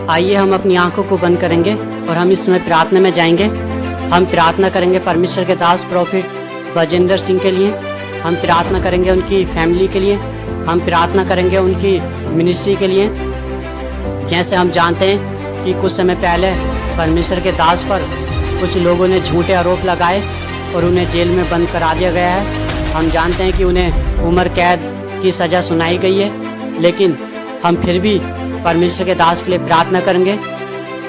आइए हम अपनी आंखों को बंद करेंगे और हम इस समय प्रार्थना में जाएंगे। हम प्रार्थना करेंगे परमेश्वर के दास प्रॉफिट बजेंद्र सिंह के लिए। हम प्रार्थना करेंगे उनकी फैमिली के लिए। हम प्रार्थना करेंगे उनकी मिनिस्ट्री के लिए। जैसे हम जानते हैं कि कुछ समय पहले परमेश्वर के दास पर कुछ लोगों ने झूठे आरोप लगाए और उन्हें जेल में बंद करा दिया गया है। हम जानते हैं कि उन्हें उम्र कैद की सज़ा सुनाई गई है, लेकिन हम फिर भी परमेश्वर के दास के लिए प्रार्थना करेंगे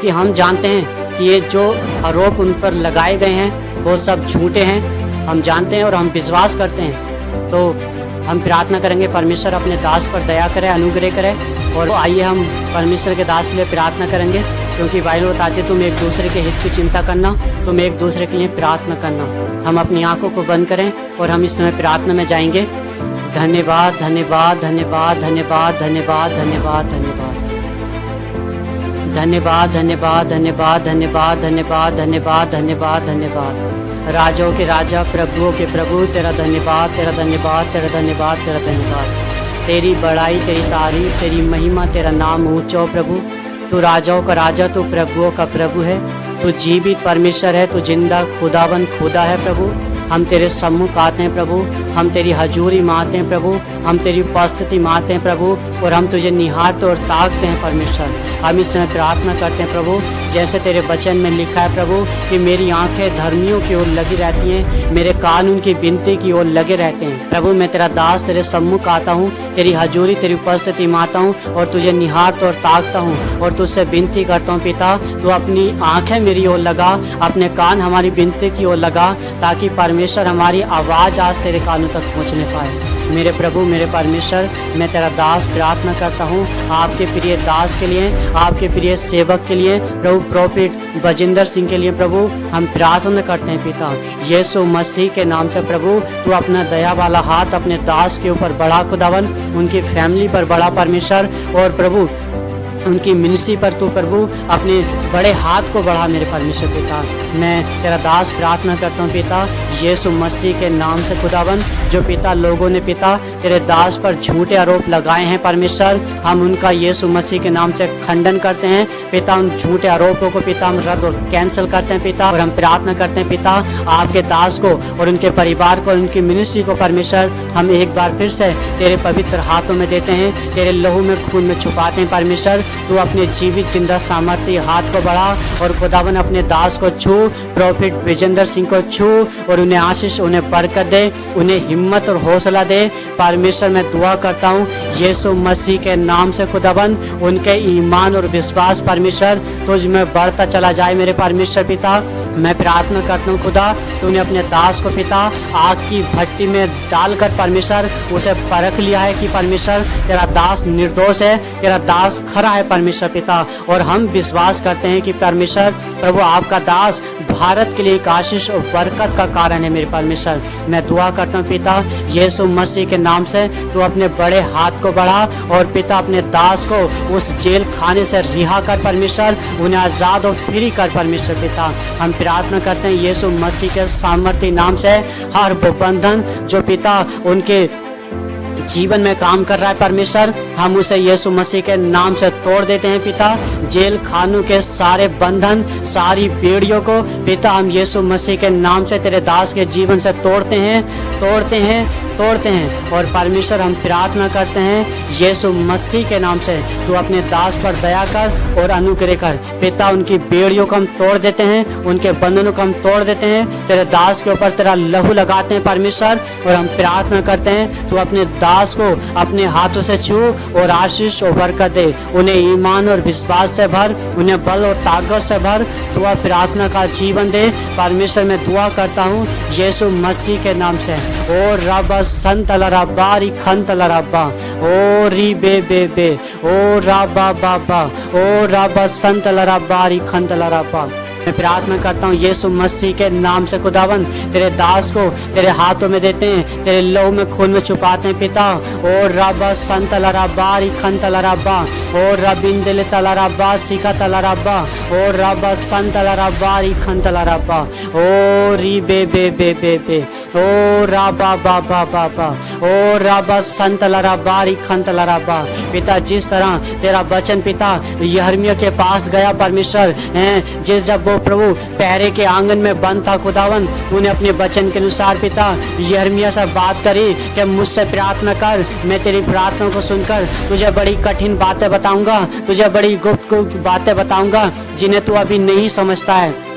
कि हम जानते हैं कि ये जो आरोप उन पर लगाए गए हैं वो सब झूठे हैं। हम जानते हैं और हम विश्वास करते हैं। तो हम प्रार्थना करेंगे परमेश्वर अपने दास पर दया करे, अनुग्रह करे। और आइए हम परमेश्वर के दास के लिए प्रार्थना करेंगे, क्योंकि बाइबल बताती है तुम एक दूसरे के हित की चिंता करना, तुम एक दूसरे के लिए प्रार्थना करना। हम अपनी आंखों को बंद करें और हम इस समय प्रार्थना में जाएंगे। धन्यवाद धन्यवाद धन्यवाद धन्यवाद धन्यवाद धन्यवाद धन्यवाद धन्यवाद धन्यवाद धन्यवाद धन्यवाद धन्यवाद धन्यवाद धन्यवाद धन्यवाद। राजाओं के राजा, प्रभुओं के प्रभु, तेरा धन्यवाद, तेरा धन्यवाद, तेरा धन्यवाद, तेरा धन्यवाद। तेरी बड़ाई, तेरी तारीफ, तेरी महिमा, तेरा नाम ऊंचा हो प्रभु। तू राजाओं का राजा, तू प्रभुओं का प्रभु है। तू जीवित परमेश्वर है, तू जिंदा खुदावन खुदा है प्रभु। हम तेरे सम्मुख आते हैं प्रभु, हम तेरी हजूरी मानते हैं प्रभु, हम तेरी उपस्थिति मानते हैं प्रभु, और हम तुझे निहारते और ताकते हैं परमेश्वर। हम इस समय प्रार्थना करते हैं प्रभु, जैसे तेरे वचन में लिखा है प्रभु कि मेरी आंखें धर्मियों की ओर लगी रहती हैं, मेरे कान उनकी विनती की ओर लगे रहते हैं। प्रभु मैं तेरा दास तेरे सम्मुख आता हूँ, तेरी हजूरी तेरी उपस्थिति मानता हूँ और तुझे निहारता और ताकता हूँ और तुझसे विनती करता हूँ पिता, तू अपनी आंखें मेरी ओर लगा, अपने कान हमारी विनती की ओर लगा, ताकि परमेश्वर हमारी आवाज़ आज तेरे कानों तक पहुँचने पाए। मेरे प्रभु मेरे परमेश्वर, मैं तेरा दास प्रार्थना करता हूँ आपके प्रिय दास के लिए, आपके प्रिय सेवक के लिए प्रभु प्रॉफिट बजिंदर सिंह के लिए प्रभु हम प्रार्थना करते हैं पिता यीशु मसीह के नाम से। प्रभु तू अपना दया वाला हाथ अपने दास के ऊपर बढ़ा खुदावन, उनकी फैमिली पर बढ़ा परमेश्वर, और प्रभु उनकी मिनिस्ट्री पर तू प्रभु अपने बड़े हाथ को बढ़ा मेरे परमेश्वर पिता। मैं तेरा दास प्रार्थना करता हूँ पिता यीशु मसीह के नाम से खुदावन, जो पिता लोगों ने पिता तेरे दास पर झूठे आरोप लगाए हैं परमेश्वर, हम उनका यीशु मसीह के नाम से खंडन करते हैं पिता। उन झूठे आरोपों को पिता हम रद्द और कैंसिल करते हैं पिता, और हम प्रार्थना करते हैं पिता आपके दास को और उनके परिवार को, उनकी मिनिस्ट्री को परमेश्वर हम एक बार फिर से तेरे पवित्र हाथों में देते हैं, तेरे लहू में खून में छुपाते हैं परमेश्वर। तू अपने जीवित जिंदा सामर्थ्य हाथ को बढ़ा और खुदावन अपने दास को छू, प्रॉफिट विजेंद्र सिंह को छू और उन्हें आशीष, उन्हें बरकत दे, उन्हें हिम्मत और हौसला दे परमेश्वर। मैं दुआ करता हूँ यीशु मसीह के नाम से खुदावन, उनके ईमान और विश्वास परमेश्वर तुझ में बढ़ता चला जाए मेरे परमेश्वर पिता। मैं प्रार्थना करता हूँ खुदा, तूने अपने दास को पिता आग की भट्टी में डालकर परमेश्वर उसे परख लिया है कि परमेश्वर तेरा दास निर्दोष है, तेरा दास खरा है परमेश्वर पिता। और हम विश्वास करते हैं कि परमेश्वर प्रभु आपका दास भारत के लिए एक आशीष और बरकत का कारण है मेरे परमेश्वर। मैं दुआ करता हूँ पिता यीशु मसीह के नाम से, तू अपने बड़े हाथ को बढ़ा और पिता अपने दास को उस जेल खाने से रिहा कर परमेश्वर, उन्हें आजाद और फ्री कर परमेश्वर पिता। हम प्रार्थना करते हैं यीशु मसीह के सामर्थ्य नाम से, हर वो बंधन जो पिता उनके जीवन में काम कर रहा है परमेश्वर, हम उसे यीशु मसीह के नाम से तोड़ देते हैं पिता। जेल खानों के सारे बंधन, सारी बेड़ियों को पिता हम यीशु मसीह के नाम से तेरे दास के जीवन से तोड़ते हैं, तोड़ते हैं, तोड़ते हैं। और परमेश्वर हम प्रार्थना करते हैं यीशु मसीह के नाम से, तू अपने दास पर दया कर और अनुग्रह कर पिता। उनकी बेड़ियों को हम तोड़ देते हैं, उनके बंधनों को हम तोड़ देते हैं, तेरे दास के ऊपर तेरा लहू लगाते हैं परमेश्वर। और हम प्रार्थना करते हैं तू अपने दास को अपने हाथों से छू और आशीष और बरकत दे, उन्हें ईमान और विश्वास से भर, उन्हें बल और ताकत से भर, तू प्रार्थना का जीवन दे परमेश्वर। मैं दुआ करता हूँ यीशु मसीह के नाम से। ओ रब संतला रब्बारी खंतला रब्बा, ओ री बे बे बे, ओ रब्बा बाबा, ओ रब संतला रब्बारी खंतला रब्बा। मैं प्रार्थना करता हूँ यीशु मसीह के नाम से खुदावन, तेरे दास को तेरे हाथों में देते हैं, तेरे लहू में खून में छुपाते हैं पिता। और रबा संत लराबा रिखन तलराबा और रबिंदल तलराबा सिका तलराबा और रबा संत लराबा रिखन तलराबा ओ री बे बे बे बे बे ओ राबा बाबा बाबा ओ रबा संत लराबा रिखन तलराबा। पिता जिस तरह तेरा वचन पिता यिर्मयाह के पास गया परमेश्वर हैं, जिस जब वो प्रभु पहरे के आंगन में बंद था खुदावन, उन्हें अपने वचन के अनुसार पिता यिर्मयाह से बात करी कि मुझसे प्रार्थना कर, मैं तेरी प्रार्थना को सुनकर तुझे बड़ी कठिन बातें बताऊंगा, तुझे बड़ी गुप्त बातें बताऊंगा जिन्हें तू अभी नहीं समझता है।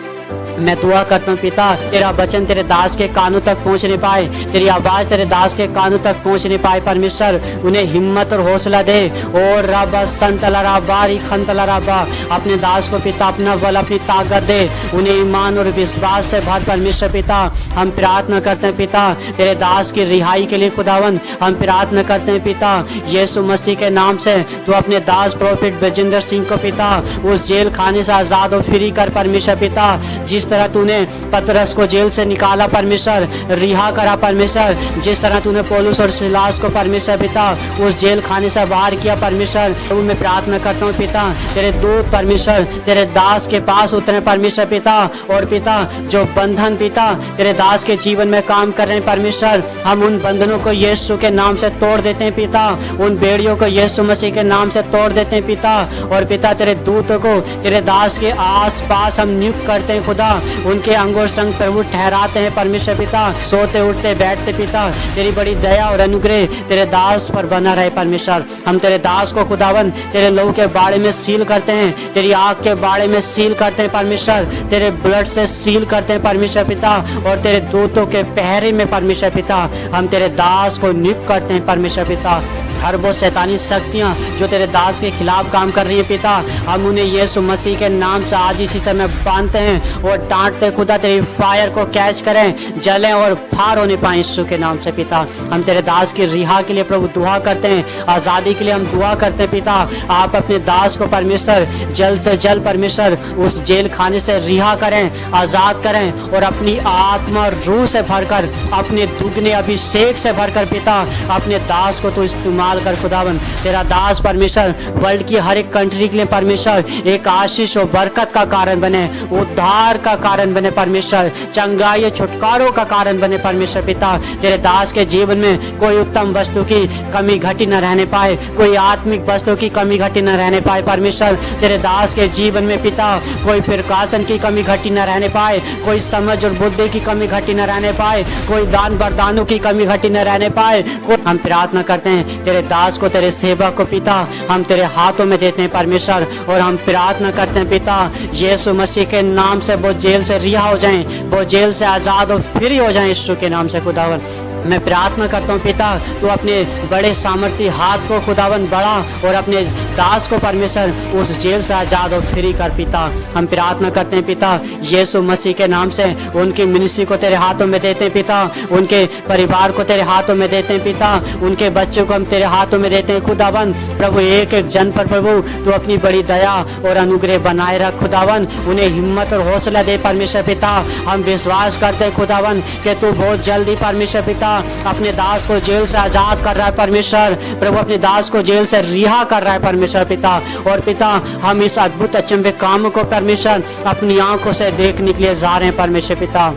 मैं दुआ करता हूँ पिता तेरा वचन तेरे दास के कानों तक पहुँच नहीं पाए, तेरी आवाज तेरे दास के कानों तक पहुँच नहीं पाए परमेश्वर, उन्हें हिम्मत और हौसला दे। और रबा संत लराबा रिखन तलराबा, अपने दास को पिता अपना बल अपनी ताकत दे, उन्हें ईमान और विश्वास से भर परमेश्वर पिता। हम प्रार्थना करते हैं पिता तेरे दास की रिहाई के लिए खुदावन, हम प्रार्थना करते हैं पिता यीशु मसीह के नाम से तू अपने दास प्रोफेट बजिंदर सिंह को पिता उस जेल खाने से आजाद और फ्री कर परमेश्वर पिता। जिस तरह तूने पतरस को जेल से निकाला परमेश्वर, रिहा करा परमेश्वर, जिस तरह तूने पौलुस और सिलास को परमेश्वर पिता उस जेल खाने से बाहर किया परमेश्वर, तो मैं प्रार्थना करता हूँ पिता तेरे दूत परमेश्वर तेरे दास के पास उतरे परमेश्वर पिता। और पिता जो बंधन पिता तेरे दास के जीवन में काम कर रहे हैं परमेश्वर, हम उन बंधनों को यीशु के नाम से तोड़ देते हैं पिता, उन बेड़ियों को यीशु मसीह के नाम से तोड़ देते हैं पिता। और पिता तेरे दूतों को तेरे दास के आस पास हम नियुक्त करते हैं खुदा, उनके अंग और संग प्रभु ठहराते हैं परमेश्वर पिता। सोते उठते बैठते पिता तेरी बड़ी दया और अनुग्रह तेरे दास पर बना रहे परमेश्वर। हम तेरे दास को खुदावन तेरे लहू के बाड़े में सील करते हैं, तेरी आग के बाड़े में सील करते हैं परमेश्वर, तेरे ब्लड से सील करते हैं परमेश्वर पिता। और तेरे दूतों के पहरे में परमेश्वर पिता हम तेरे दास को नियुक्त करते हैं परमेश्वर पिता। हर वो शैतानी शक्तियाँ जो तेरे दास के खिलाफ काम कर रही है पिता, हम उन्हें यीशु मसीह के नाम से आज इसी समय बांधते हैं और डांटते खुदा तेरी फायर को कैच करें, जलें और फार होने पाए यीशु के नाम से पिता। हम तेरे दास की रिहा के लिए प्रभु दुआ करते हैं, आज़ादी के लिए हम दुआ करते हैं पिता। आप अपने दास को परमेश्वर जल्द से जल्द परमेश्वर उस जेल खाने से रिहा करें, आज़ाद करें और अपनी आत्मा और रूह से भरकर अपने दुगने अभिषेक से भरकर पिता अपने दास को तो इस्तेमाल कर खुदावन। तेरा दास परमेश्वर वर्ल्ड की हर एक कंट्री के लिए परमेश्वर एक आशीष और बरकत का कारण बने, उद्धार का कारण बने परमेश्वर, चंगाई छुटकारों का कारण बने परमेश्वर पिता। तेरे दास के जीवन में कोई उत्तम वस्तु की कमी घटी न रहने पाए, कोई आत्मिक वस्तु की कमी घटी न रहने पाए परमेश्वर। तेरे दास के जीवन में पिता कोई प्रकाशन की कमी घटी न रहने पाए, कोई समझ और बुद्धि की कमी घटी न रहने पाए, कोई दान वरदानों की कमी घटी न रहने पाए। हम प्रार्थना करते हैं तेरे दास को तेरे सेवक को पिता हम तेरे हाथों में देते हैं परमेश्वर। और हम प्रार्थना करते हैं पिता यीशु मसीह के नाम से वो जेल से रिहा हो जाएं, वो जेल से आजाद और फ्री हो जाएं यीशु के नाम से खुदावन। मैं प्रार्थना करता हूँ पिता तू अपने बड़े सामर्थ्य हाथ को खुदावन बढ़ा और अपने दास को परमेश्वर उस जेल से आजाद और फ्री कर पिता। हम प्रार्थना करते हैं पिता यीशु मसीह के नाम से उनकी मिनिस्ट्री को तेरे हाथों में देते हैं पिता, उनके परिवार को तेरे हाथों में देते हैं पिता, उनके बच्चों को हम तेरे हाथों में देते हैं खुदावन। प्रभु एक एक जन पर प्रभु तू अपनी बड़ी दया और अनुग्रह बनाए रख खुदावन, उन्हें हिम्मत और हौसला दे परमेश्वर पिता। हम विश्वास करते हैं खुदावन कि तू बहुत जल्दी परमेश्वर पिता अपने दास को जेल से आजाद कर रहा है परमेश्वर, प्रभु अपने दास को जेल से रिहा कर रहा है परमेश्वर पिता। और पिता हम इस अद्भुत अचंभे काम को परमेश्वर अपनी आंखों से देखने के लिए जा रहे हैं परमेश्वर पिता।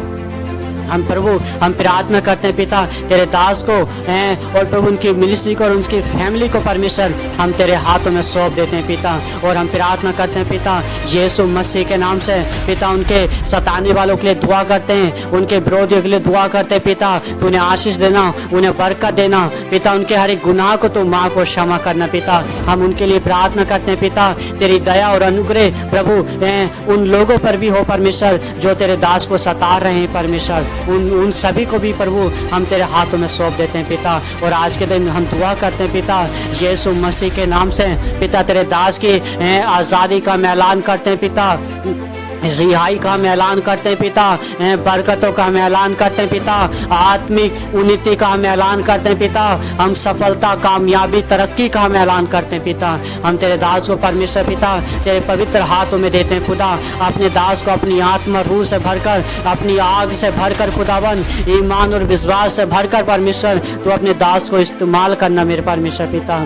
हम प्रभु हम प्रार्थना करते हैं पिता तेरे दास को और प्रभु उनकी मिनिस्ट्री को और उनकी फैमिली को परमेश्वर हम तेरे हाथों में सौंप देते हैं पिता। और हम प्रार्थना करते हैं पिता यीशु मसीह के नाम से पिता उनके सताने वालों के लिए दुआ करते हैं, उनके विरोधियों के लिए दुआ करते हैं पिता तू उन्हें आशीष देना, उन्हें बरकत देना पिता, उनके हर एक गुनाह को तू माँ को क्षमा करना पिता। हम उनके लिए प्रार्थना करते हैं पिता तेरी दया और अनुग्रह प्रभु उन लोगों पर भी हो परमेश्वर जो तेरे दास को सता रहे हैं परमेश्वर, उन सभी को भी प्रभु हम तेरे हाथों में सौंप देते हैं पिता। और आज के दिन हम दुआ करते हैं पिता यीशु मसीह के नाम से पिता तेरे दास की आज़ादी का ऐलान करते हैं पिता। रिहाई का हम ऐलान करते हैं पिता, बरकतों का हम ऐलान करते हैं पिता, आत्मिक उन्नति का हम ऐलान करते हैं पिता, हम सफलता, कामयाबी, तरक्की का हम ऐलान करते हैं पिता। हम तेरे दास को परमेश्वर पिता तेरे पवित्र हाथों में देते हैं खुदा। अपने दास को अपनी आत्मा रूह से भरकर, अपनी आग से भरकर खुदावन, ईमान और विश्वास से भरकर परमेश्वर तो अपने दास को इस्तेमाल करना मेरे परमेश्वर पिता।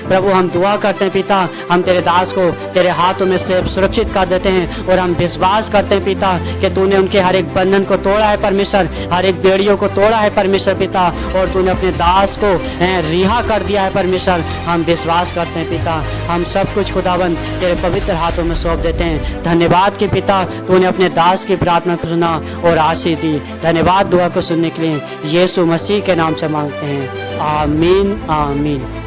प्रभु हम दुआ करते हैं पिता, हम तेरे दास को तेरे हाथों में से सुरक्षित कर देते हैं और हम विश्वास करते हैं पिता कि तूने उनके हर एक बंधन को तोड़ा है परमेश्वर, हर एक बेड़ियों को तोड़ा है परमेश्वर पिता, और तूने अपने दास को रिहा कर दिया है परमेश्वर। हम विश्वास करते हैं पिता, हम सब कुछ खुदावन तेरे पवित्र हाथों में सौंप देते हैं। धन्यवाद कि पिता तूने अपने दास की प्रार्थना को सुना और आशीष दी। धन्यवाद दुआ को सुनने के लिए यीशु मसीह के नाम से मांगते हैं, आमीन आमीन।